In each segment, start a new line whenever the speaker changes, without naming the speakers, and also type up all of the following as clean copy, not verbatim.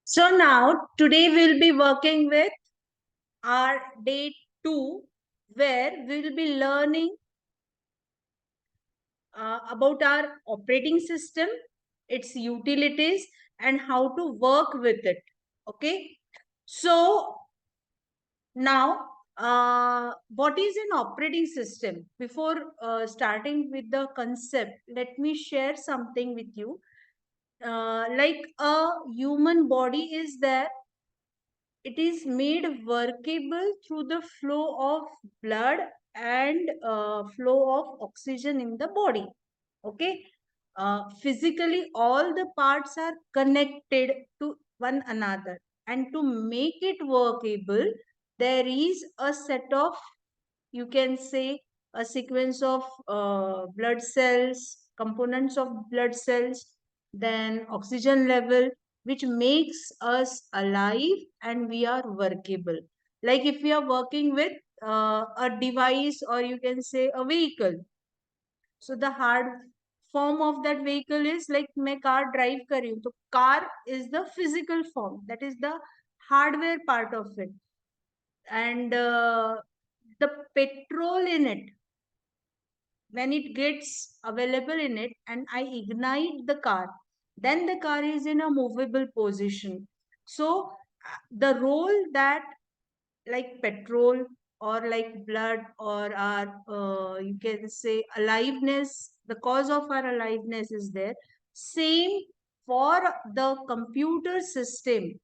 So now today we'll be working with our day 2 where we'll be learning about our operating system, its utilities and how to work with it. Okay. So now what is an operating system? Before starting with the concept, let me share something with you. Like a human body is there, it is made workable through the flow of blood and flow of oxygen in the body. Okay. Physically all the parts are connected to one another, and to make it workable there is a set of, you can say, a sequence of blood cells, components of blood cells, then oxygen level, which makes us alive and we are workable. Like if we are working with a device, or you can say a vehicle. So the hard form of that vehicle is like मैं car drive कर रही हूँ, तो car is the physical form, that is the hardware part of it. And the petrol in it, when it gets available in it and I ignite the car, then the car is in a movable position. So the role that, like petrol or like blood or our you can say aliveness, the cause of our aliveness is there, same for the computer system,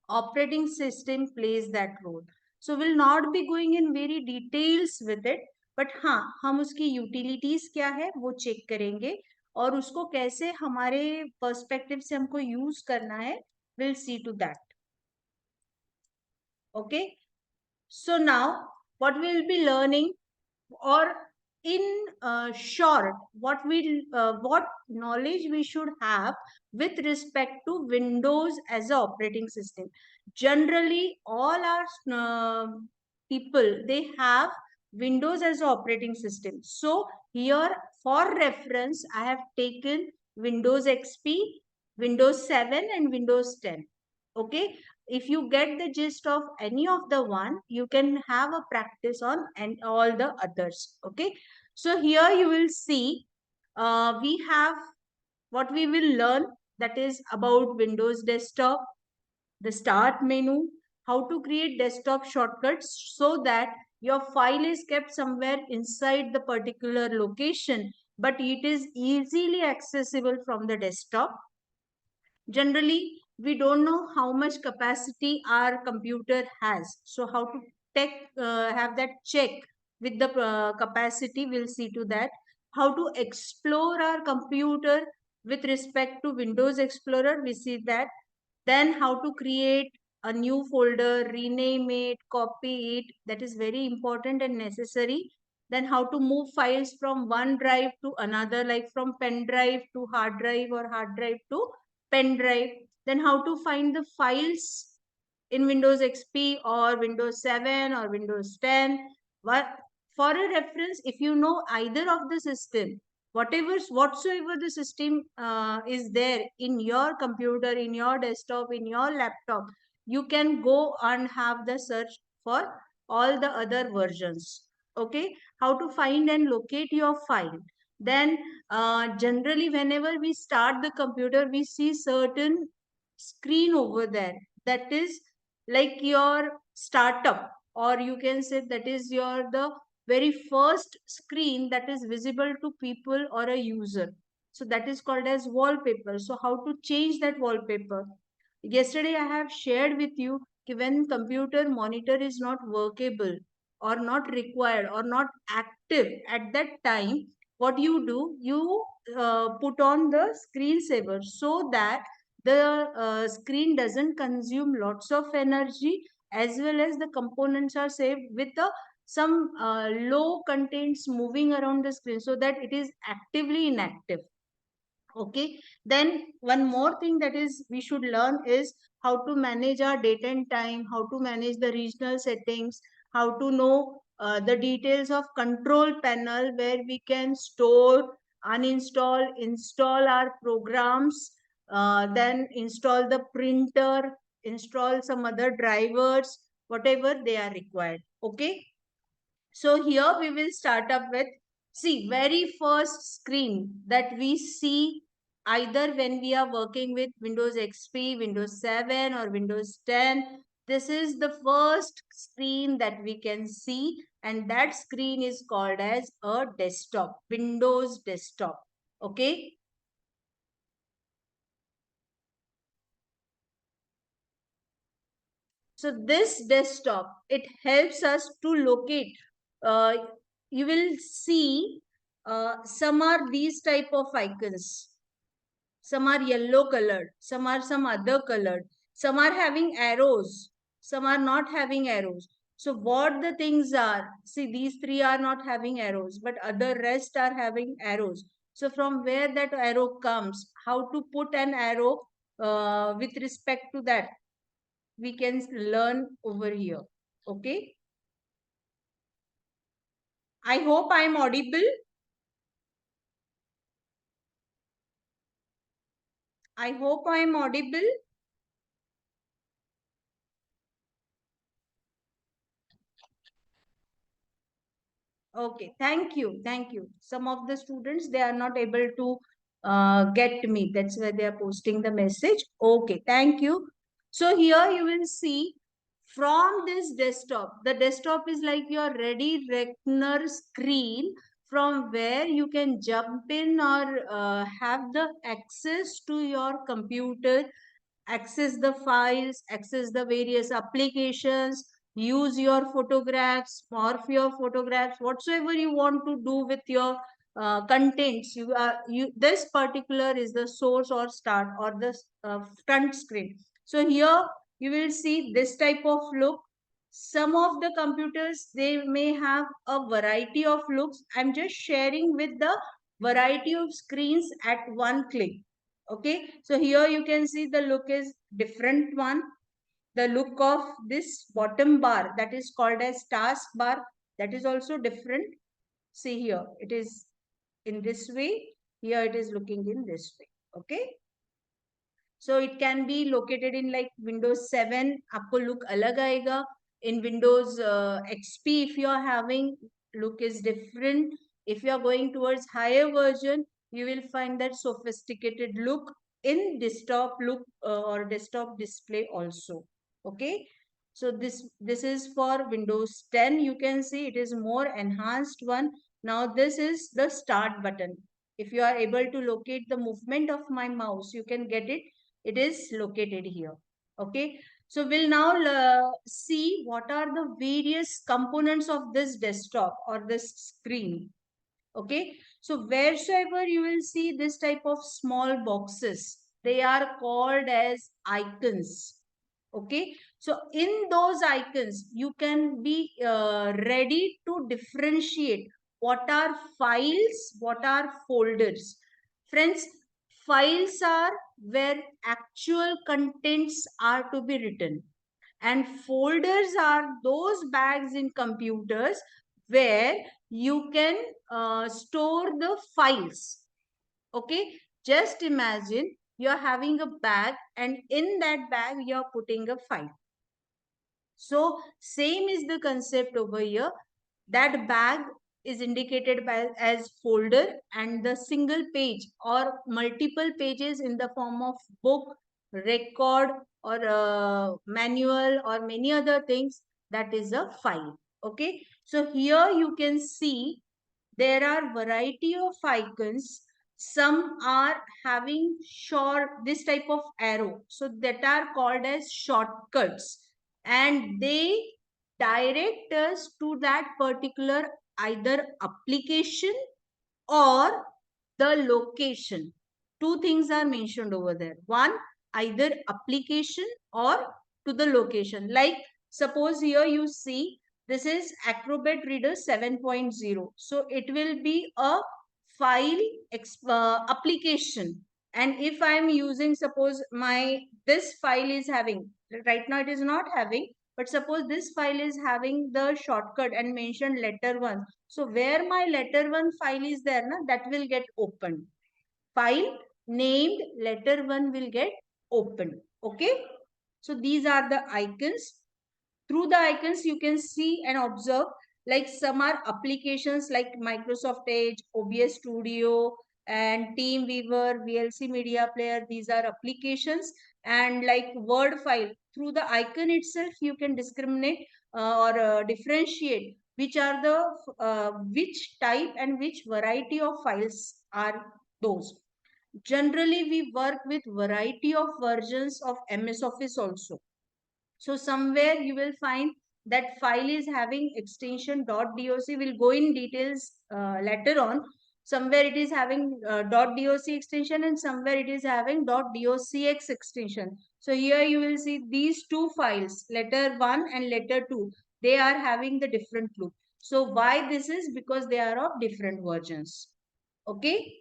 operating system plays that role. So we'll not be going in very details with it, but हाँ हम उसकी utilities क्या है वो check करेंगे, और उसको कैसे हमारे पर्सपेक्टिव से हमको यूज करना है, we'll see to that. Okay. So now what we'll be learning, or in short, what knowledge we should have with respect to Windows as a operating system. Generally all our people, they have Windows as a operating system. So here for reference I have taken Windows XP, Windows 7 and Windows 10. Okay. If you get the gist of any of the one, you can have a practice on and all the others. Okay. So here you will see we have what we will learn, that is about Windows desktop, the start menu, how to create desktop shortcuts so that your file is kept somewhere inside the particular location, but it is easily accessible from the desktop. Generally we don't know how much capacity our computer has, so how to have that check with the capacity, we'll see to that. How to explore our computer with respect to Windows Explorer, we see that. Then how to create a new folder, rename it, copy it, that is very important and necessary. Then how to move files from one drive to another, like from pen drive to hard drive or hard drive to pen drive. Then how to find the files in Windows XP or Windows 7 or Windows 10. What, for a reference, if you know either of the system, whatsoever the system is there in your computer, in your desktop, in your laptop, you can go and have the search for all the other versions. Okay. How to find and locate your file. Then generally whenever we start the computer, we see certain screen over there, that is like your startup, or you can say that is your the very first screen that is visible to people or a user. So that is called as wallpaper. So how to change that wallpaper? Yesterday I have shared with you कि when computer monitor is not workable or not required or not active at that time, what you do, you put on the screensaver so that the screen doesn't consume lots of energy, as well as the components are saved with some low contents moving around the screen so that it is actively inactive. Okay. Then one more thing that is we should learn is how to manage our date and time, how to manage the regional settings, how to know the details of control panel where we can store, uninstall, install our programs, then install the printer, install some other drivers, whatever they are required. Okay. So here we will start up with, see, very first screen that we see either when we are working with Windows XP, Windows 7 or Windows 10. This is the first screen that we can see, and that screen is called as a desktop, Windows desktop. Okay. So this desktop, it helps us to locate. Uh, you will see some are these type of icons. Some are yellow colored. Some are some other colored. Some are having arrows. Some are not having arrows. So what the things are? See, these three are not having arrows, but other rest are having arrows. So from where that arrow comes, how to put an arrow with respect to that, we can learn over here. Okay. I hope I'm audible. I hope I'm audible. Okay. Thank you. Thank you. Some of the students, they are not able to get me. That's why they are posting the message. Okay. Thank you. So here you will see from this desktop, the desktop is like your ready reckoner screen from where you can jump in or have the access to your computer, access the files, access the various applications, use your photographs, morph your photographs, whatsoever you want to do with your contents. This particular is the source or start or the front screen. So here you will see this type of look. Some of the computers, they may have a variety of looks. I'm just sharing with the variety of screens at one click. Okay, so here you can see the look is different one. The look of this bottom bar, that is called as task bar, that is also different. See here, it is in this way. Here it is looking in this way. Okay. So it can be located in like Windows 7, आपको look अलग आएगा. In Windows XP, if you are having, look is different. If you are going towards higher version, you will find that sophisticated look in desktop look or desktop display also. Okay. So this is for Windows 10. You can see it is more enhanced one. Now this is the start button. If you are able to locate the movement of my mouse, you can get it. It is located here. Okay. So we'll now see what are the various components of this desktop or this screen. Okay. So wheresoever you will see this type of small boxes, they are called as icons. Okay. So in those icons, you can be ready to differentiate what are files, what are folders. Friends, files are where actual contents are to be written, and folders are those bags in computers where you can store the files. Okay, just imagine you're having a bag, and in that bag you're putting a file. So same is the concept over here. That bag is indicated by as folder, and the single page or multiple pages in the form of book, record or manual or many other things, that is a file. Okay. So here you can see there are variety of icons. Some are having short this type of arrow, so that are called as shortcuts, and they direct us to that particular either application or the location. Two things are mentioned over there. One, either application or to the location. Like suppose here you see this is Acrobat Reader 7.0. So it will be a file application. And if I am using, suppose my this file is having, right now it is not having, but suppose this file is having the shortcut and mentioned letter 1. So where my letter 1 file is there, na, that will get opened. File named letter 1 will get opened. Okay. So these are the icons. Through the icons, you can see and observe, like some are applications like Microsoft Edge, OBS Studio, and Teamweaver, VLC Media Player. These are applications. And like Word file, through the icon itself, you can discriminate or differentiate which are the which type and which variety of files are those. Generally, we work with variety of versions of MS Office also. So somewhere you will find that file is having extension .doc. We'll go in details later on. Somewhere it is having .doc extension, and somewhere it is having .docx extension. So here you will see these two files, letter 1 and letter 2. They are having the different look. So why this is? Because they are of different versions. Okay.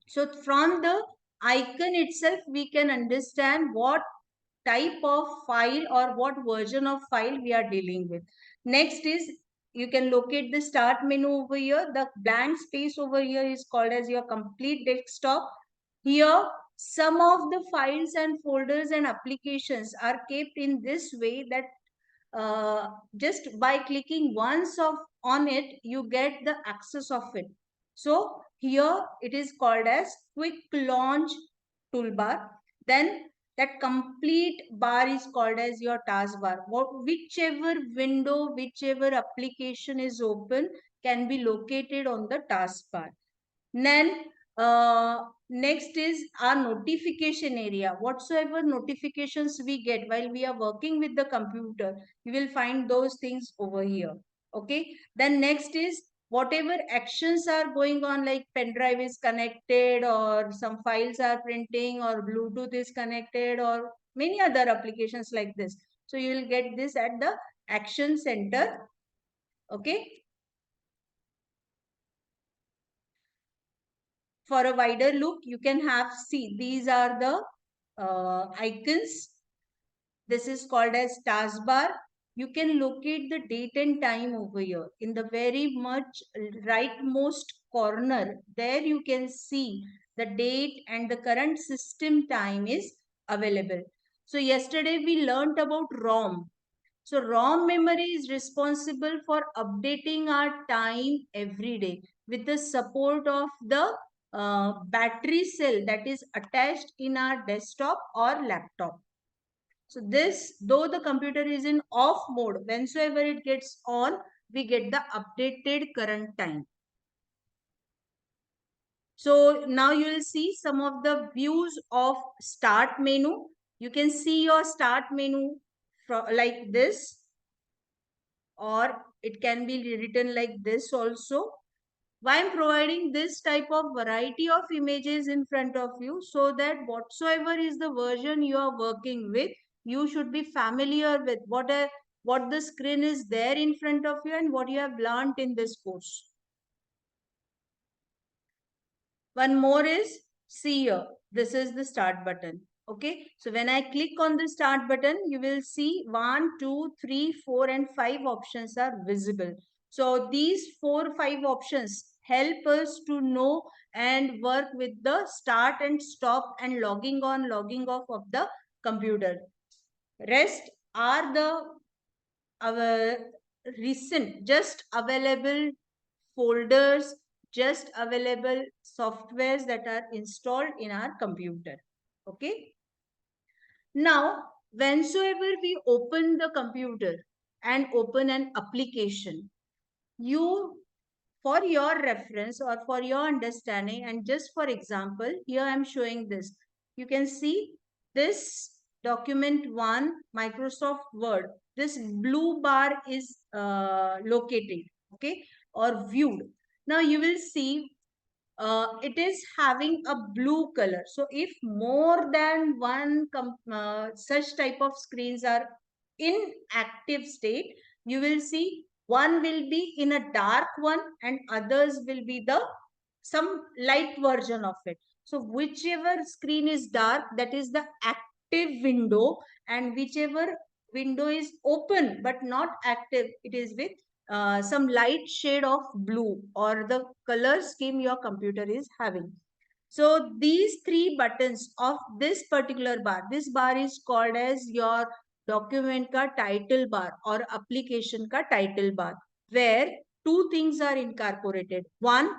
So from the icon itself, we can understand what type of file or what version of file we are dealing with. Next is, you can locate the start menu over here. The blank space over here is called as your complete desktop. Here, some of the files and folders and applications are kept in this way that just by clicking once on it, you get the access of it. So here it is called as quick launch toolbar. Then that complete bar is called as your taskbar. Whichever window, whichever application is open can be located on the taskbar. Then next is our notification area. Whatsoever notifications we get while we are working with the computer, you will find those things over here. Okay. Then next is whatever actions are going on, like pen drive is connected or some files are printing or Bluetooth is connected or many other applications like this. So you will get this at the action center. Okay. For a wider look, you can have, see, these are the icons. This is called as taskbar. You can locate the date and time over here. In the very much rightmost corner, there you can see the date and the current system time is available. So yesterday we learned about ROM. So ROM memory is responsible for updating our time every day with the support of the battery cell that is attached in our desktop or laptop. So this, though the computer is in off mode, whensoever it gets on, we get the updated current time. So now you will see some of the views of start menu. You can see your start menu like this, or it can be written like this also. Why I'm providing this type of variety of images in front of you, so that whatsoever is the version you are working with, you should be familiar with what the screen is there in front of you and what you have learned in this course. One more is, see here, this is the start button. Okay, so when I click on the start button, you will see 1, 2, 3, 4, and 5 options are visible. So these 4, 5 options help us to know and work with the start and stop and logging on, logging off of the computer. Rest are the our recent just available folders, just available softwares that are installed in our computer. Okay. Now, whensoever we open the computer and open an application, you, for your reference or for your understanding, and just for example, here I'm showing this. You can see this document 1, Microsoft Word. This blue bar is located, okay, or viewed. Now you will see it is having a blue color. So if more than one such type of screens are in active state, you will see one will be in a dark one and others will be the some light version of it. So whichever screen is dark, that is the active window, and whichever window is open but not active, it is with some light shade of blue or the color scheme your computer is having. So these three buttons of this particular bar, this bar is called as your document ka title bar or application ka title bar, where two things are incorporated. One,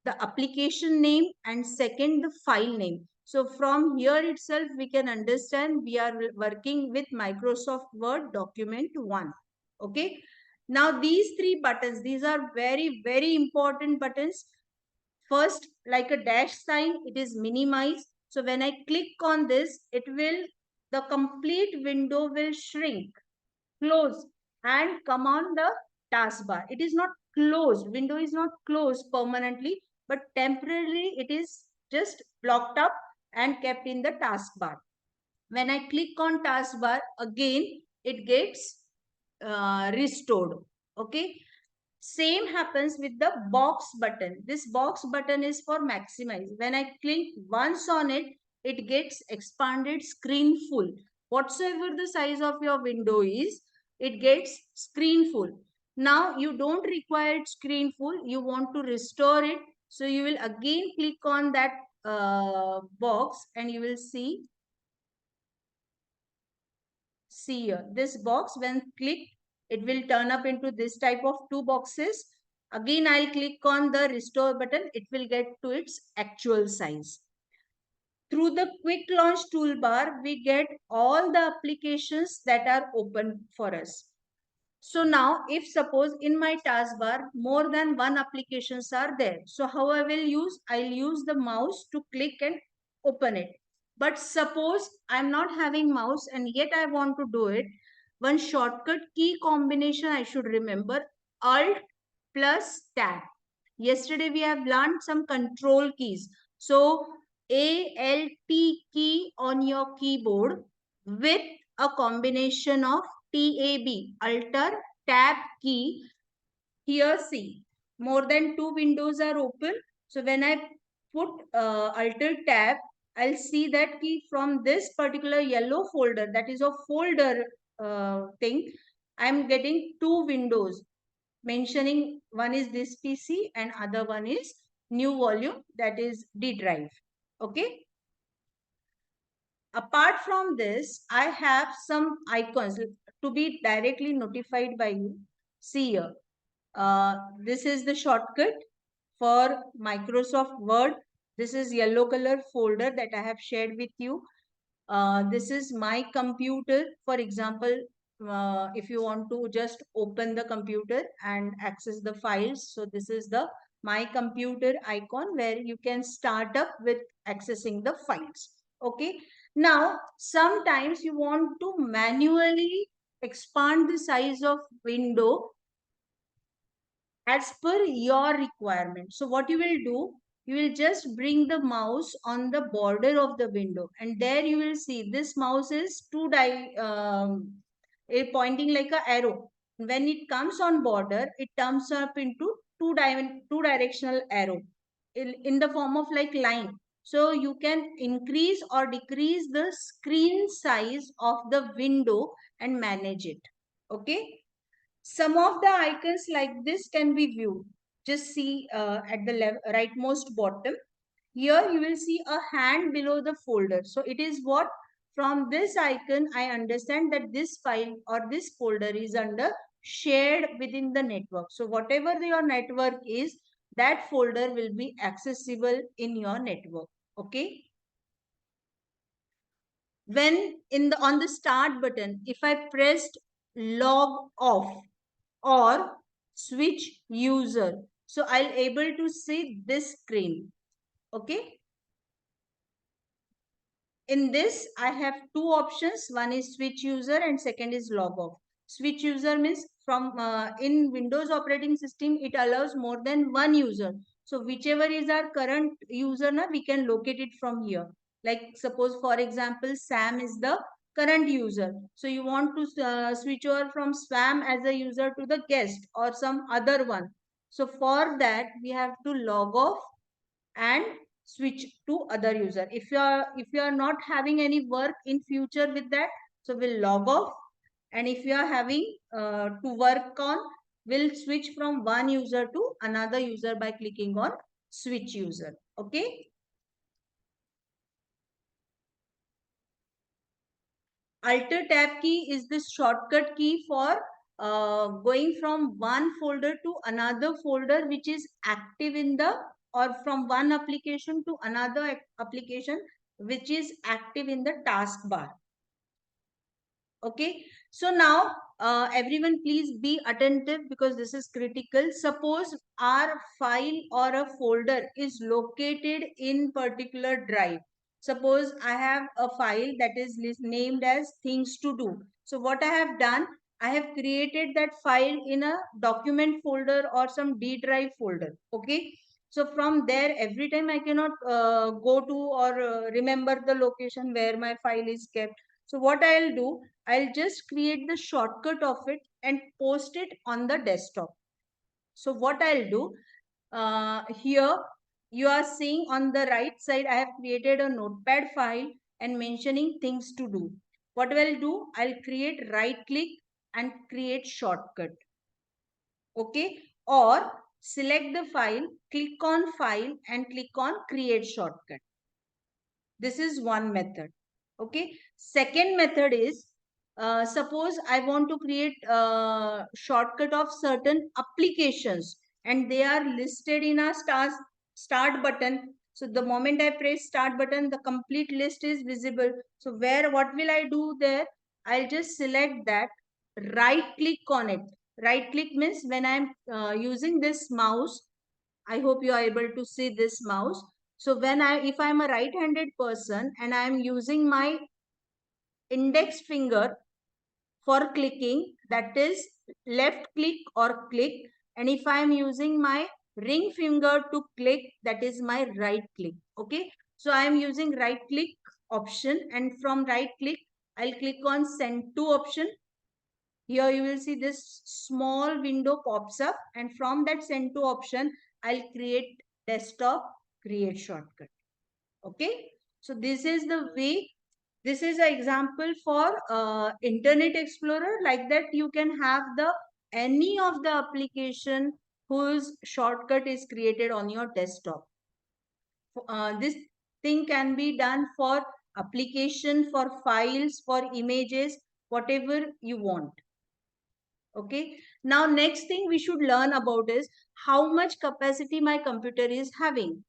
the application name, and second, the file name. So from here itself, we can understand we are working with Microsoft Word document 1. Okay. Now these three buttons, these are very, very important buttons. First, like a dash sign, it is minimized. So when I click on this, the complete window will shrink, close, and come on the taskbar. It is not closed. Window is not closed permanently, but temporarily it is just blocked up and kept in the taskbar. When I click on taskbar, again, it gets restored. Okay. Same happens with the box button. This box button is for maximize. When I click once on it, it gets expanded screen full. Whatsoever the size of your window is, it gets screen full. Now you don't require it screen full. You want to restore it. So you will again click on that box and you will see here this box. When clicked, it will turn up into this type of two boxes. Again, I'll click on the restore button. It will get to its actual size. Through the quick launch toolbar, we get all the applications that are open for us. So now, if suppose in my taskbar, more than one applications are there. So how I will use? I'll use the mouse to click and open it. But suppose I'm not having mouse and yet I want to do it. One shortcut key combination I should remember, Alt plus Tab. Yesterday we have learned some control keys. So Alt key on your keyboard with a combination of Tab, Alter, Tab key. Here see, more than two windows are open. So when I put Alter Tab, I'll see that key from this particular yellow folder, that is a folder thing. I'm getting two windows mentioning one is this PC and other one is new volume, that is D drive. Okay. Apart from this, I have some icons to be directly notified by you. See here. This is the shortcut for Microsoft Word. This is yellow color folder that I have shared with you. This is my computer. For example, if you want to just open the computer and access the files. So this is the my computer icon where you can start up with accessing the files. Okay. Now, sometimes you want to manually expand the size of window as per your requirement. So what you will do, you will just bring the mouse on the border of the window and there you will see this mouse is pointing like a arrow. When it comes on border, it turns up into two directional arrow in the form of like line. So you can increase or decrease the screen size of the window and manage it. Okay. Some of the icons like this can be viewed. Just see at the rightmost bottom. Here you will see a hand below the folder. So it is what from this icon I understand that this file or this folder is under shared within the network. So whatever your network is, that folder will be accessible in your network. Okay. When on the start button, if I pressed log off or switch user, so I'll able to see this screen. Okay. In this, I have two options. One is switch user and second is log off. Switch user means from in Windows operating system, it allows more than one user. So whichever is our current user, now we can locate it from here. Like suppose, for example, Sam is the current user. So you want to switch over from Sam as a user to the guest or some other one. So for that, we have to log off and switch to other user. If you are not having any work in future with that, so we'll log off, and if you are having to work on, we'll switch from one user to another user by clicking on switch user. Okay. Alter tab key is the shortcut key for going from one folder to another folder which is active in the, or from one application to another application which is active in the taskbar. Okay, so now everyone please be attentive because this is critical. Suppose our file or a folder is located in particular drive. Suppose I have a file that is named as things to do. So what I have done, I have created that file in a document folder or some D drive folder. Okay, so from there every time I cannot go to or remember the location where my file is kept. So what I'll do, I'll just create the shortcut of it and post it on the desktop. So what I'll do, here you are seeing on the right side, I have created a notepad file and mentioning things to do. What I'll do, I'll create right click and create shortcut. Okay, or select the file, click on file and click on create shortcut. This is one method. Okay. Second method is, suppose I want to create a shortcut of certain applications and they are listed in a start button. So the moment I press start button, the complete list is visible. So what will I do there? I'll just select that, right click on it. Right click means when I'm using this mouse, I hope you are able to see this mouse. So if I'm a right-handed person and I'm using my index finger for clicking, that is left click or click. And if I'm using my ring finger to click, that is my right click. Okay. So I'm using right click option, and from right click, I'll click on send to option. Here you will see this small window pops up, and from that send to option, I'll create desktop create shortcut. Okay. So this is the way, this is an example for Internet Explorer. Like that, you can have any of the application whose shortcut is created on your desktop. This thing can be done for application, for files, for images, whatever you want. Okay. Now, next thing we should learn about is how much capacity my computer is having.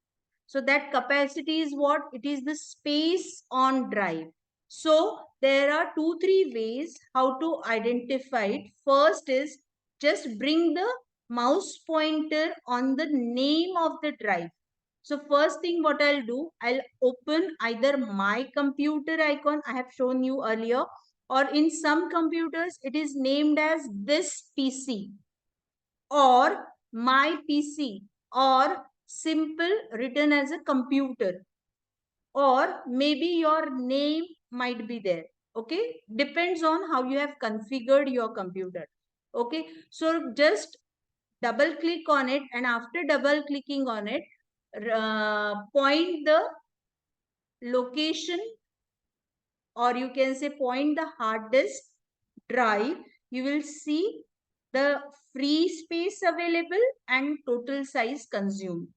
So that capacity is what? It is the space on drive. So there are 2-3 ways how to identify it. First is just bring the mouse pointer on the name of the drive. So first thing what I'll do, I'll open either my computer icon I have shown you earlier, or in some computers it is named as this PC or my PC, or simple written as a computer, or maybe your name might be there. Okay, depends on how you have configured your computer. Okay, so just double click on it, and after double clicking on it, point the location, or you can say point the hard disk drive. You will see the free space available and total size consumed.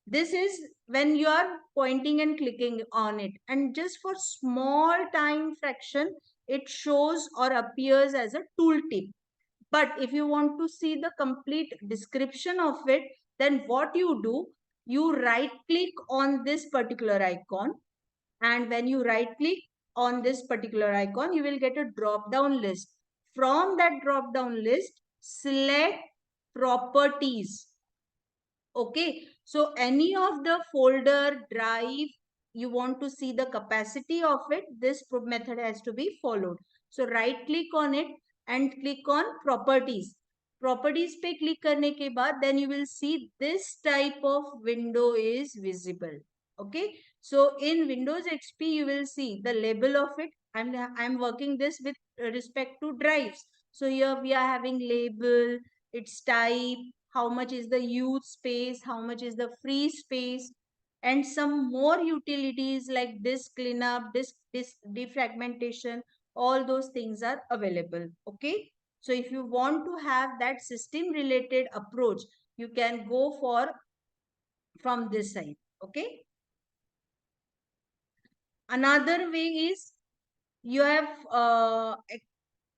This is when you are pointing and clicking on it, and just for small time fraction it shows or appears as a tooltip. But if you want to see the complete description of it, then what you do, you right click on this particular icon, and when you right click on this particular icon, you will get a drop down list. From that drop down list, select properties. Okay, so any of the folder, drive, you want to see the capacity of it, this method has to be followed. So right click on it and click on properties. Properties पे click करने के बाद, then you will see this type of window is visible. Okay, so in Windows XP you will see the label of it. I'm working this with respect to drives. So here we are having label, its type, how much is the used space, how much is the free space, and some more utilities like disk cleanup, disk defragmentation, all those things are available. Okay. So if you want to have that system related approach, you can go for from this side. Okay. Another way is You have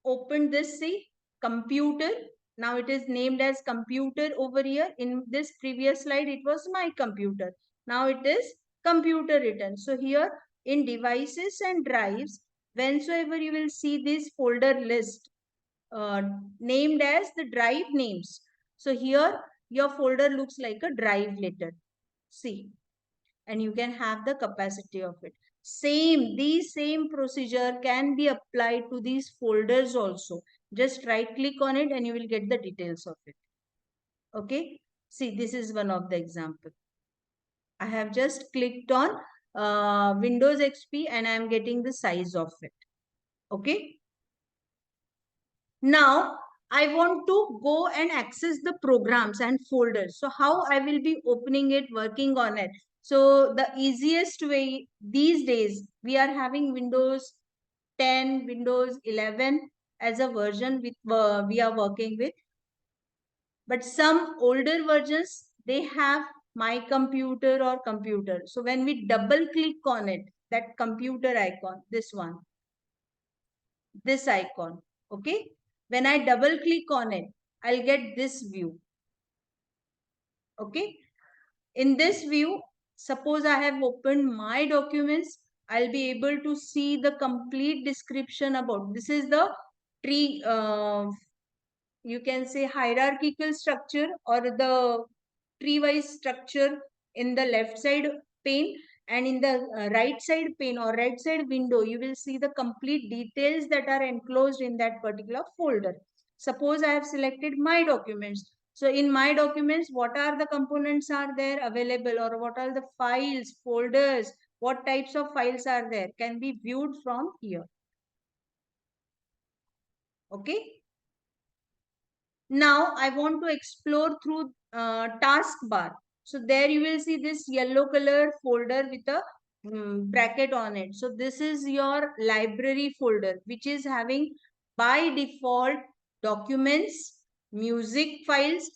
opened this, see, computer. Now it is named as computer over here. In this previous slide, it was my computer. Now it is computer written. So here in devices and drives, whensoever you will see this folder list uh, named as the drive names. So here your folder looks like a drive letter. See, and you can have the capacity of it. These same procedure can be applied to these folders also. Just right click on it and you will get the details of it. Okay. See, this is one of the example. I have just clicked on Windows XP and I am getting the size of it. Okay. Now I want to go and access the programs and folders. So how I will be opening it, working on it. So the easiest way these days, we are having Windows 10, Windows 11 as a version with we are working with. But some older versions, they have my computer or computer. So when we double click on it, that computer icon, this icon, okay? When I double click on it, I'll get this view, okay? In this view, suppose I have opened my documents, I'll be able to see the complete description about, this is the tree, you can say hierarchical structure or the tree-wise structure in the left side pane, and in the right side pane or right side window, you will see the complete details that are enclosed in that particular folder. Suppose I have selected my documents. So in my documents, what are the components are there available, or what are the files, folders, what types of files are there can be viewed from here. Okay. Now I want to explore through taskbar. So there you will see this yellow color folder with a bracket on it. So this is your library folder, which is having by default documents, music files,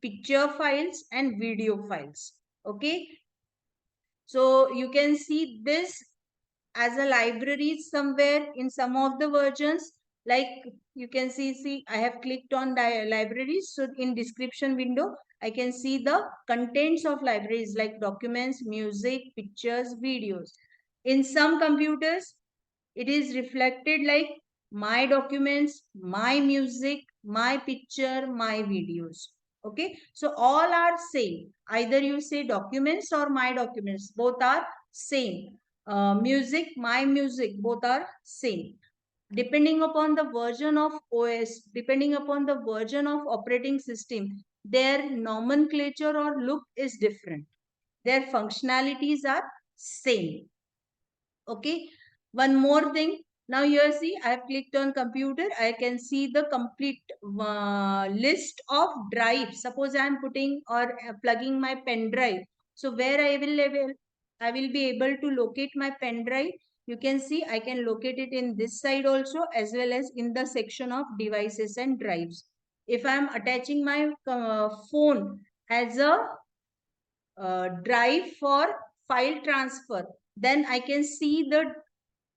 picture files, and video files. Okay. So you can see this as a library somewhere in some of the versions. Like you can see I have clicked on libraries. So in description window, I can see the contents of libraries like documents, music, pictures, videos. In some computers, it is reflected like my documents, my music, my picture, my videos. Okay. So all are same. Either you say documents or my documents, both are same. Music, my music, both are same. Depending upon the version of OS, depending upon the version of operating system, their nomenclature or look is different. Their functionalities are same. Okay. One more thing. Now here see, I have clicked on computer. I can see the complete list of drives. Suppose I am putting or plugging my pen drive. So where I will be able to locate my pen drive. You can see I can locate it in this side also, as well as in the section of devices and drives. If I am attaching my phone as a drive for file transfer, then I can see the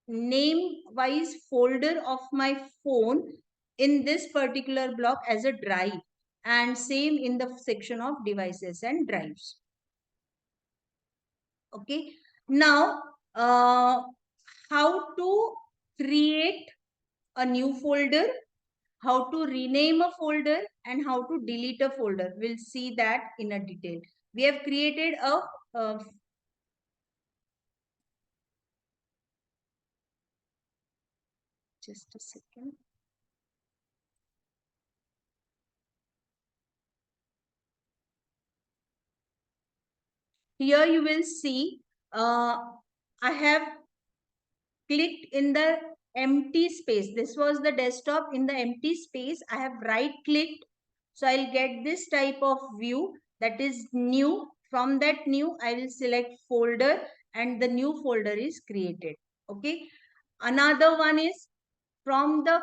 name wise folder of my phone in this particular block as a drive, and same in the section of devices and drives. Okay. Now how to create a new folder, how to rename a folder, and how to delete a folder. We'll see that in a detail. We have created a just a second. Here you will see I have clicked in the empty space. This was the desktop. In the empty space, I have right clicked. So I'll get this type of view, that is new. From that new, I will select folder and the new folder is created. Okay. Another one is from the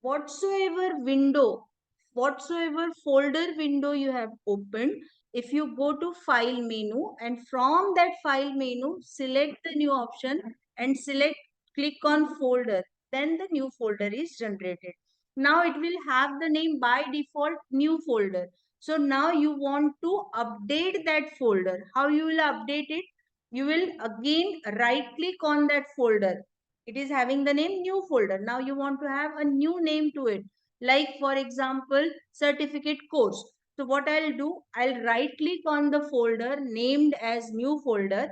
whatsoever window, whatsoever folder window you have opened, if you go to file menu and from that file menu, select the new option and select click on folder, then the new folder is generated. Now it will have the name by default new folder. So now you want to update that folder. How you will update it? You will again right click on that folder. It is having the name new folder. Now you want to have a new name to it. Like for example, certificate course. So what I'll do, I'll right click on the folder named as new folder.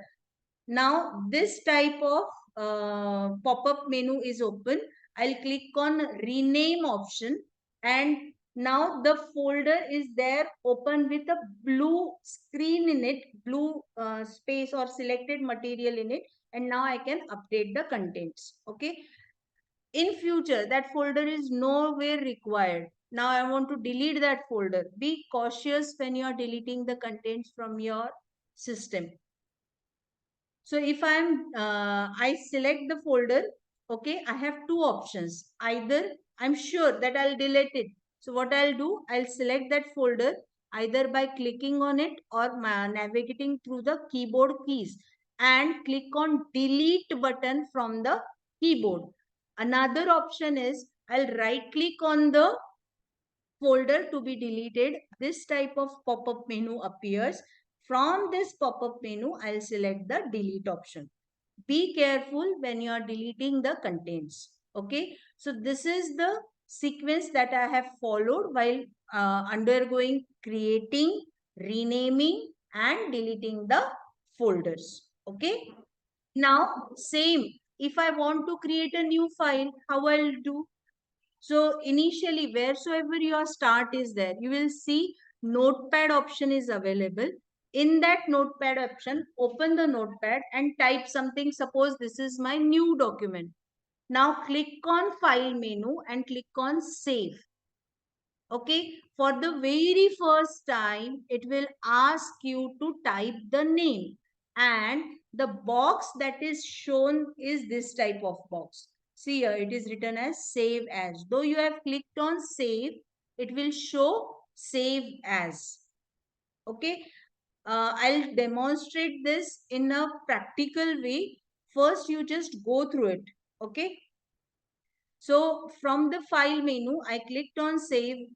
Now this type of pop-up menu is open. I'll click on rename option, and now the folder is there open with a blue screen in it, blue space or selected material in it, and now I can update the contents. Okay. In future, that folder is nowhere required. Now I want to delete that folder. Be cautious when you are deleting the contents from your system. So if I select the folder, okay, I have two options. Either I'm sure that I'll delete it. So what I'll do, I'll select that folder either by clicking on it or navigating through the keyboard keys and click on delete button from the keyboard. Another option is I'll right click on the folder to be deleted. This type of pop-up menu appears. From this pop-up menu, I'll select the delete option. Be careful when you are deleting the contents. Okay. So this is the sequence that I have followed while undergoing creating, renaming and deleting the folders. Okay. Now same, if I want to create a new file, how I'll do? So initially, wheresoever your start is there, you will see notepad option is available. In that notepad option, open the notepad and type something. Suppose this is my new document. Now click on file menu and click on save. Okay, for the very first time, it will ask you to type the name, and the box that is shown is this type of box. See here, it is written as save as. Though you have clicked on save, it will show save as. Okay, I'll demonstrate this in a practical way. First, you just go through it. Okay, so from the file menu, I clicked on save.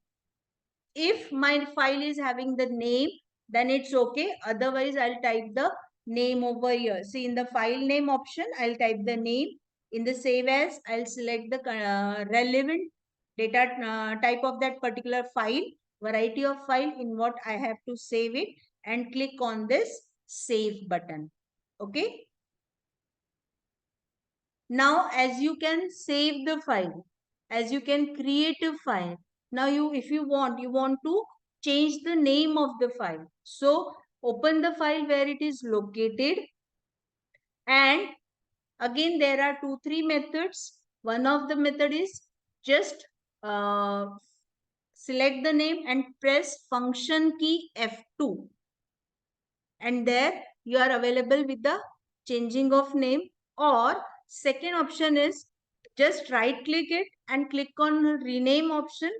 If my file is having the name, then it's okay. Otherwise, I'll type the name over here. See, in the file name option, I'll type the name. In the save as, I'll select the relevant data type of that particular file, variety of file in what I have to save it, and click on this save button. Okay. Now, as you can save the file, as you can create a file. Now, if you want to change the name of the file. So, open the file where it is located. And again, there are 2-3 methods. One of the method is just select the name and press function key F2. And there you are available with the changing of name. Or second option is just right click it and click on rename option.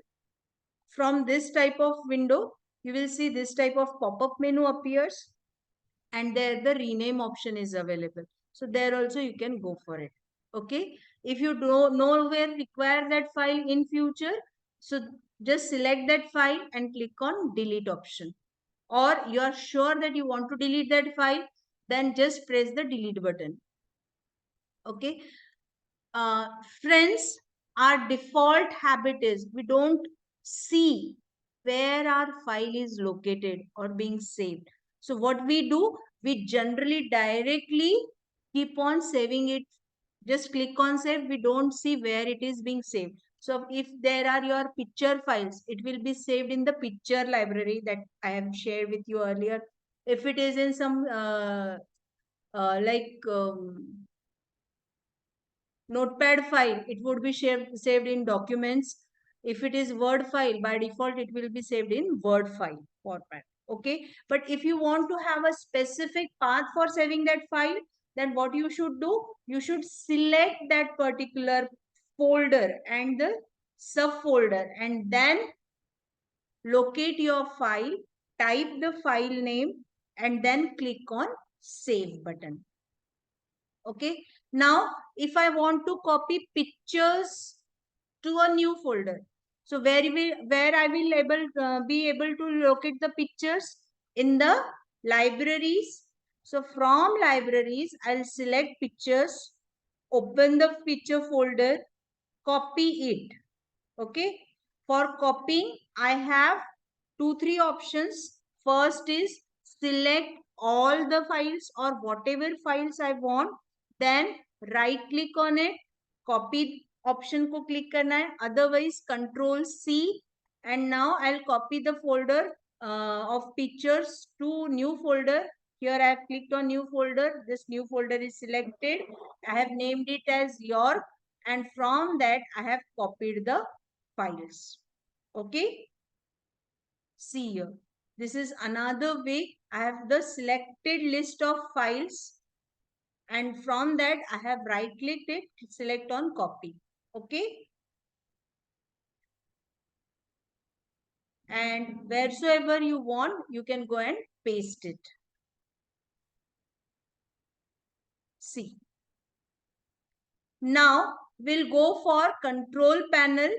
From this type of window, you will see this type of pop-up menu appears, and there the rename option is available. So there also you can go for it. Okay. If you don't nowhere require that file in future, so just select that file and click on delete option. Or you are sure that you want to delete that file, then just press the delete button. Okay. uh, Friends, our default habit is we don't see where our file is located or being saved. So what we do, we generally directly keep on saving it. Just click on save. We don't see where it is being saved. So if there are your picture files, it will be saved in the picture library that I have shared with you earlier. If it is in some like notepad file, it would be saved in documents. If it is word file, by default it will be saved in word file format. Okay, but if you want to have a specific path for saving that file, then what you should do, you should select that particular folder and the subfolder, and then locate your file, type the file name, and then click on save button. Okay. Now, if I want to copy pictures to a new folder, so where I will be able to locate the pictures in the libraries. So from libraries, I'll select pictures, open the picture folder, copy it. Okay. For copying, I have 2-3 options. First is select all the files or whatever files I want. Then right click on it, copy option को click करना है. Otherwise Control C, and now I'll copy the folder of pictures to new folder. Here I have clicked on new folder. This new folder is selected. I have named it as York, and from that I have copied the files. Okay. See here. This is another way. I have the selected list of files, and from that I have right clicked it, select on copy. Okay. And wheresoever you want, you can go and paste it. See. Now we'll go for control panel